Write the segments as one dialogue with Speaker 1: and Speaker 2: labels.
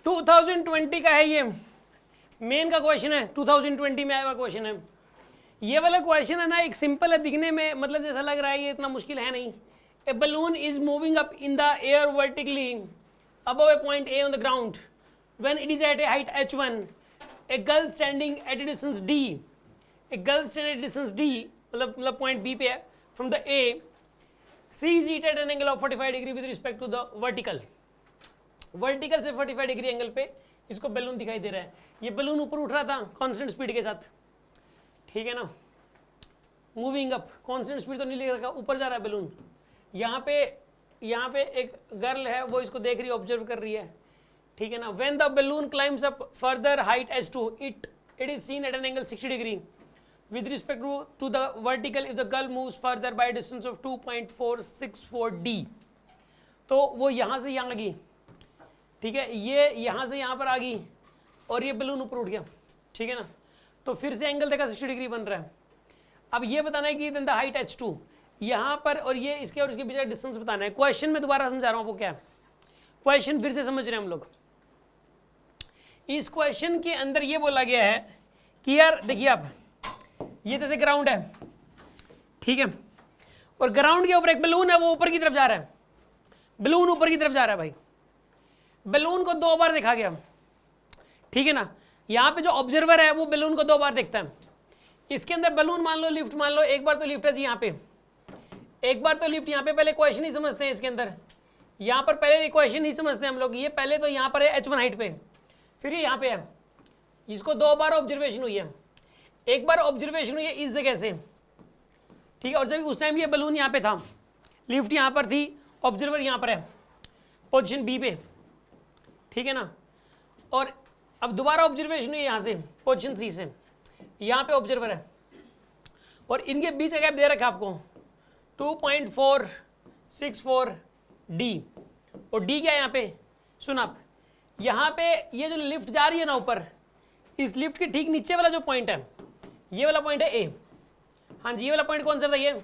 Speaker 1: 2020 का है ये, मेन का क्वेश्चन है, 2020 में आया हुआ क्वेश्चन है। ये वाला क्वेश्चन है ना, एक सिंपल है दिखने में, मतलब जैसा लग रहा है ये इतना मुश्किल है नहीं। A balloon is moving up in the air vertically above a point A on the ground when it is at a height h1, a girl standing at a distance d, a girl standing at a distance d मतलब point B पे है, from the A sees it at an angle of 45 degree with respect to the vertical से 45 degree angle पे इसको balloon दिखाई दे रहा है। ये बैलून ऊपर उठ रहा था कांस्टेंट स्पीड के साथ, ठीक है ना, मूविंग अप, कांस्टेंट स्पीड तो नहीं लिख रखा, ऊपर जा रहा है बैलून। यहाँ पे एक गर्ल है, वो इसको देख रही है, ऑब्जर्व कर रही है, ठीक है ना। When the balloon climbs up further height h2, it is seen at an angle 60 degree with respect to the vertical if the girl moves further by a distance of 2.464 d। तो वो यहाँ से यहाँ आ गई, ठीक है, ये यहाँ से यहाँ पर आ गई और ये बैलून ऊपर उठ गया, ठीक है ना। तो फिर से एंगल देखा 60 डिग्री बन रहा है। अब ये बताना है कि द हाइट h2 यहाँ पर, और ये इसके और इसके बीच का डिस्टेंस बताना है। क्वेश्चन में दोबारा समझा रहा हूँ आपको क्या है, क्वेश्चन फिर से समझ रहे हैं हम लोग। इस क्वेश्चन के अंदर ये बोला गया है कि यार देखिए आप, ये जैसे ग्राउंड है, ठीक है, और ग्राउंड के ऊपर एक बैलून है, वो ऊपर की तरफ जा रहा है, बैलून ऊपर की तरफ जा रहा है भाई। बैलून को 2 बार देखा गया, ठीक है ना। यहाँ पे जो ऑब्जर्वर है वो बैलून को 2 बार देखता है। इसके अंदर बैलून मान लो, लिफ्ट मान लो, एक बार तो लिफ्ट है जी यहाँ पे, एक बार तो लिफ्ट यहाँ पे, पहले क्वेश्चन ही समझते हैं इसके अंदर। यहाँ पर पहले क्वेश्चन ही समझते हैं हम लोग। ये पहले तो यहाँ पर है h1 हाइट पे, फिर ये यहाँ पे है, इसको 2 बार ऑब्जर्वेशन हुई है। एक बार ऑब्जर्वेशन हुई है इस जगह से, ठीक है, और जब उस टाइम ये बैलून यहाँ पे था, लिफ्ट यहाँ पर थी, ऑब्जर्वर यहाँ पर है पोजीशन बी पे, ठीक है ना। और अब दोबारा ऑब्जर्वेशन हुई यहाँ से पोजीशन सी से, यहाँ पे ऑब्जर्वर है, और इनके बीच का गैप दे रखा है आपको 2.464 डी। और डी क्या है यहाँ पे, सुन आप, यहाँ पे ये जो लिफ्ट जा रही है ना ऊपर, इस लिफ्ट के ठीक नीचे वाला जो पॉइंट है, ये वाला पॉइंट है ए। हाँ जी, ये वाला पॉइंट कौन सा बताइए,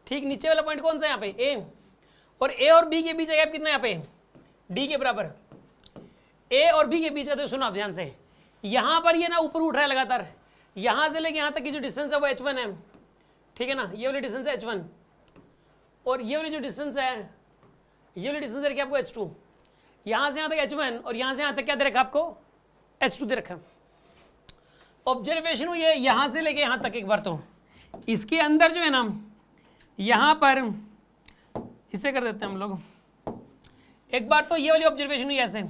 Speaker 1: ठीक नीचे वाला पॉइंट कौन सा है यहाँ पे, ए। और ए और बी के बीच का गैप कितना है यहाँ पे, डी के बराबर। ए और बी के बीच का, तो सुनो आप ध्यान से, यहाँ पर ये ना ऊपर उठ रहा है लगातार, यहाँ से लेके यहाँ तक की जो डिस्टेंस है वो h1 है, ठीक है ना। ये वाली डिस्टेंस है h1, और ये वाली जो डिस्टेंस है, ये वाली डिस्टेंस दे रखी है आपको h2। यहाँ से यहाँ तक h1 और यहाँ से यहाँ तक क्या दे रखा आपको, h2 दे रखा। ऑब्जर्वेशन हुई है यहाँ से लेके यहाँ तक एक बार, तो इसके अंदर जो है ना, यहाँ पर इसे कर देते हैं हम लोग। एक बार तो ये वाली ऑब्जर्वेशन हुई ऐसे,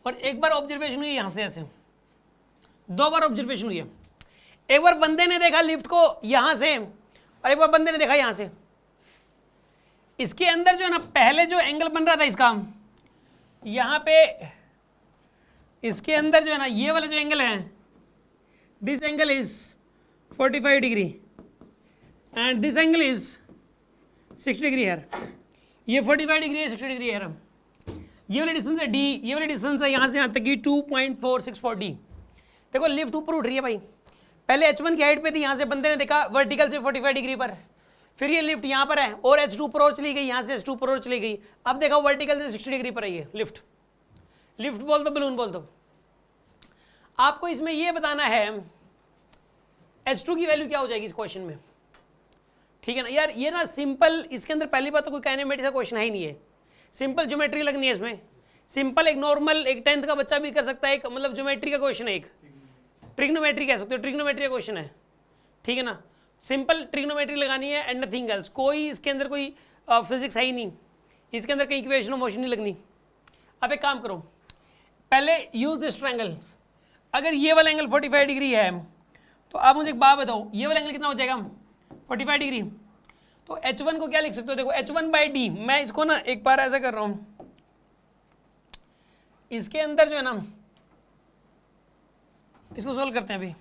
Speaker 1: और एक बार ऑब्जर्वेशन हुई यहाँ से ऐसे, 2 बार ऑब्जर्वेशन हुई है। एक बार बंदे ने देखा लिफ्ट को यहाँ से, और एक बार बंदे ने देखा यहाँ से। इसके अंदर जो है ना, पहले जो एंगल बन रहा था इसका, यहाँ पे इसके अंदर जो है ना, ये वाला जो एंगल है, this angle is 45 degree and this angle is 60 degree है। ये 45 डिग्री है, 60 डिग्री है। ये वाली डिस्टेंस है डी, ये वाली डिस्टेंस है यहाँ से यहाँ तक की 2.464 डी। देखो लिफ्ट ऊपर उठ रही है भाई, पहले h1 की हाइट पे थी, यहाँ से बंदे ने देखा वर्टिकल से 45 डिग्री पर, फिर ये लिफ्ट यहाँ पर है और h2 पर और चली गई, यहाँ से h2 पर और चली गई। अब देखा वर्टिकल से 60 डिग्री पर है ये लिफ्ट। लिफ्ट बोल दो, बैलून बोल दो। आपको इसमें ये बताना है h2 की वैल्यू क्या हो जाएगी इस क्वेश्चन में, ठीक है ना। यार ये ना सिंपल, इसके अंदर पहली बात तो कोई काइनेमेटिक्स का क्वेश्चन है ही नहीं है, सिंपल ज्योमेट्री लगनी है इसमें। सिंपल एक नॉर्मल, एक 10th का बच्चा भी कर सकता है, एक मतलब ज्योमेट्री का क्वेश्चन है, एक ट्रिग्नोमेट्री कह सकते हो, ट्रिग्नोमेट्री का क्वेश्चन है, ठीक है ना। सिंपल ट्रिग्नोमेट्री लगानी है एंड नथिंग एल्स। कोई इसके अंदर कोई फिजिक्स है ही नहीं, इसके अंदर कहीं इक्वेशन ऑफ मोशन नहीं लगनी। अब एक काम करो, पहले यूज दिस ट्रायंगल। अगर ये वाला एंगल 45 डिग्री है, तो आप मुझे एक बात बताओ, ये वाला एंगल कितना हो जाएगा, 45 डिग्री। तो h1 को क्या लिख सकते हो, देखो h1/d। मैं इसको ना एक बार ऐसा कर रहा हूं, इसके अंदर जो है ना, इसको सोल्व करते हैं अभी।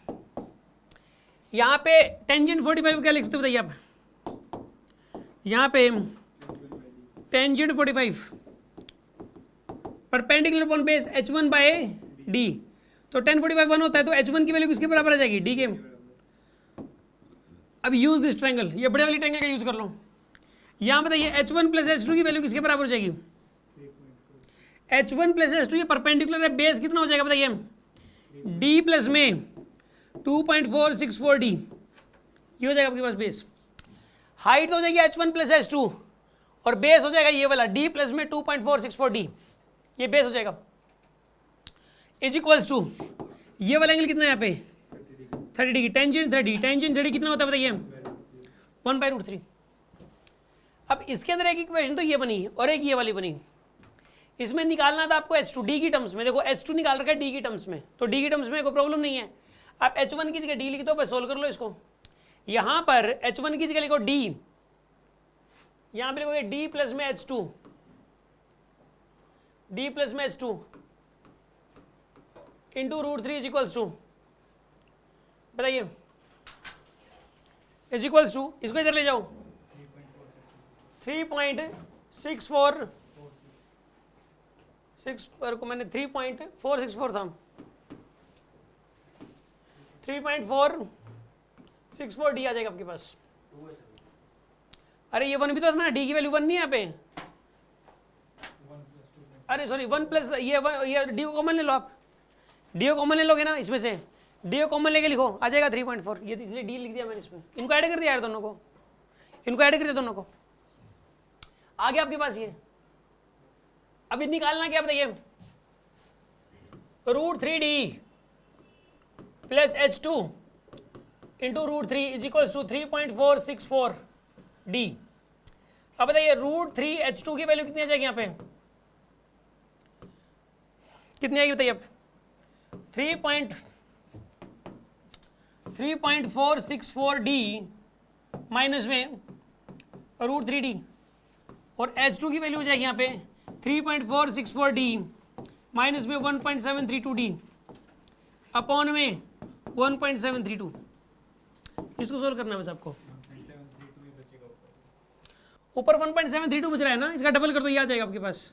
Speaker 1: यहाँ पे टेंजेंट 45 क्या लिख सकते हो बताइए आप, यहाँ पे tangent 45 perpendicular upon base h1/d। तो tan 45 1 होता है, तो h1 की वैल्यू किसके बराबर आ जाएगी, d के। अब यूज दिस ट्रायंगल, ये बड़े वाली ट्रायंगल का यूज कर लो। यहाँ बताइए h1 + h2 की वैल्यू किसके बराबर हो जाएगी, H1 प्लस H2 ये परपेंडिकुलर है, बेस कितना हो जाएगा बताइए, D प्लस में 2.464 D, ये हो जाएगा आपके पास बेस। हाइट हो जाएगी H1 प्लस H2 और बेस हो जाएगा ये वाला D प्लस में 2.464 D, ये बेस हो जाएगा। इज इक्वल्स टू ये वाला एंगल कितना है यहाँ पे 30 डिग्री, टेंजेंट 30, टेंजेंट 30 कितना होता है बताइए 1/√3। अब इसके अंदर एक इक्वेशन तो ये बनी और एक ये वाली बनी, इसमें निकालना था आपको H2 D की टर्म्स में। देखो H2 निकाल रखा है D की टर्म्स में, तो D की टर्म्स में कोई प्रॉब्लम नहीं है। आप H1 की जगह D लिख दो, बस सोल्व कर लो इसको। यहाँ पर H1 की जगह लिखो D, यहाँ पे लिखोगे D प्लस में H2, D प्लस में H2 into √3 is equals to, बताइए इज इक्वल्स टू, इसको इधर ले जाओ 3.646 पर को मैंने 3.464 था, 3.464 डी आ जाएगा आपके पास। अरे ये 1 भी तो था ना, डी की वैल्यू 1 नहीं है यहाँ पे, अरे सॉरी 1 प्लस ये डी को कॉमन ले लो, आप डी को कॉमन ले लोगे ना इसमें से, डी को कॉमन लेके लिखो आ जाएगा 3.4, ये इसलिए डी लिख दिया मैंने इसमें, इनको ऐड कर दिया यार दोनों को, इनको ऐड कर दिया दोनों को, आ गया आपके पास ये। अभी निकालना क्या बताइए, √3D plus H2 into √3 is equals to 3.464 D। अब बताइए √3H2 की वैल्यू कितनी आ जाएगी यहाँ पे, कितनी आएगी बताइए आप, 3.464 D माइनस में √3D, और H2 की वैल्यू हो जाएगी यहाँ पे 3.464 D माइनस में 1.732 D अपॉन में 1.732। इसको सोल्व करना है बस आपको, ऊपर 1.732 बच रहा है ना, इसका डबल कर दो ये आ जाएगा आपके पास,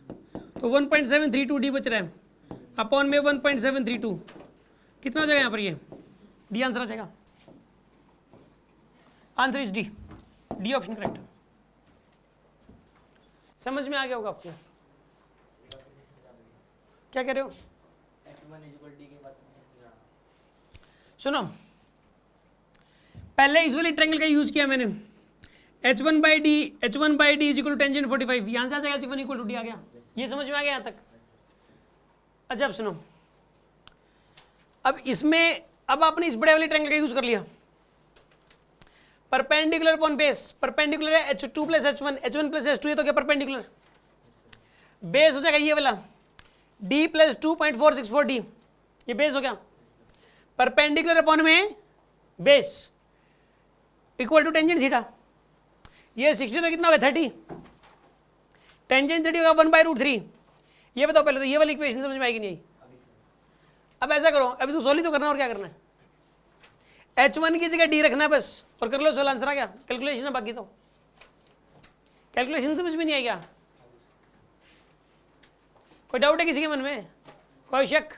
Speaker 1: तो 1.732 D बच रहा है अपॉन में 1.732, कितना हो जाएगा यहाँ पर, ये डी आंसर आ जाएगा, answer is D, D option correct. समझ में आ गया होगा आपको, क्या कह रहे हो, सुनो पहले इस वाले ट्रायंगल का यूज किया मैंने, H1/D is equal to tangent 45, यहां से आ जाएगा H1 इक्वल टू D आ गया, ये समझ में आ गया यहाँ तक। अच्छा अब सुनो, अब इसमें अब आपने इस बड़े वाले ट्रायंगल का यूज कर लिया, परपेंडिकुलर अपॉन बेस, परपेंडिकुलर है H2 plus H1, H1 plus H2 है तो क्या परपेंडिकुलर, बेस हो जाएगा ये वाला D प्लस 2.464 D, ये बेस हो गया, परपेंडिकुलर अपॉन में base equal to tangent theta, ये 60 तो कितना होगा 30, टेंजेंट 30 होगा 1/√3। ये बताओ पहले तो ये वाली इक्वेशन समझ में आएगी नहीं। अब ऐसा करो, अब इसको सोल्व ही तो करना, और क्या करना है, H1 की जगह D रखना है बस, और कर लो सोल्व, आंसर आ गया, कैलकुलेशन है बाकी तो, कैलकुलेशन समझ में नहीं आएगा, कोई डाउट है किसी के मन में, कोई शक,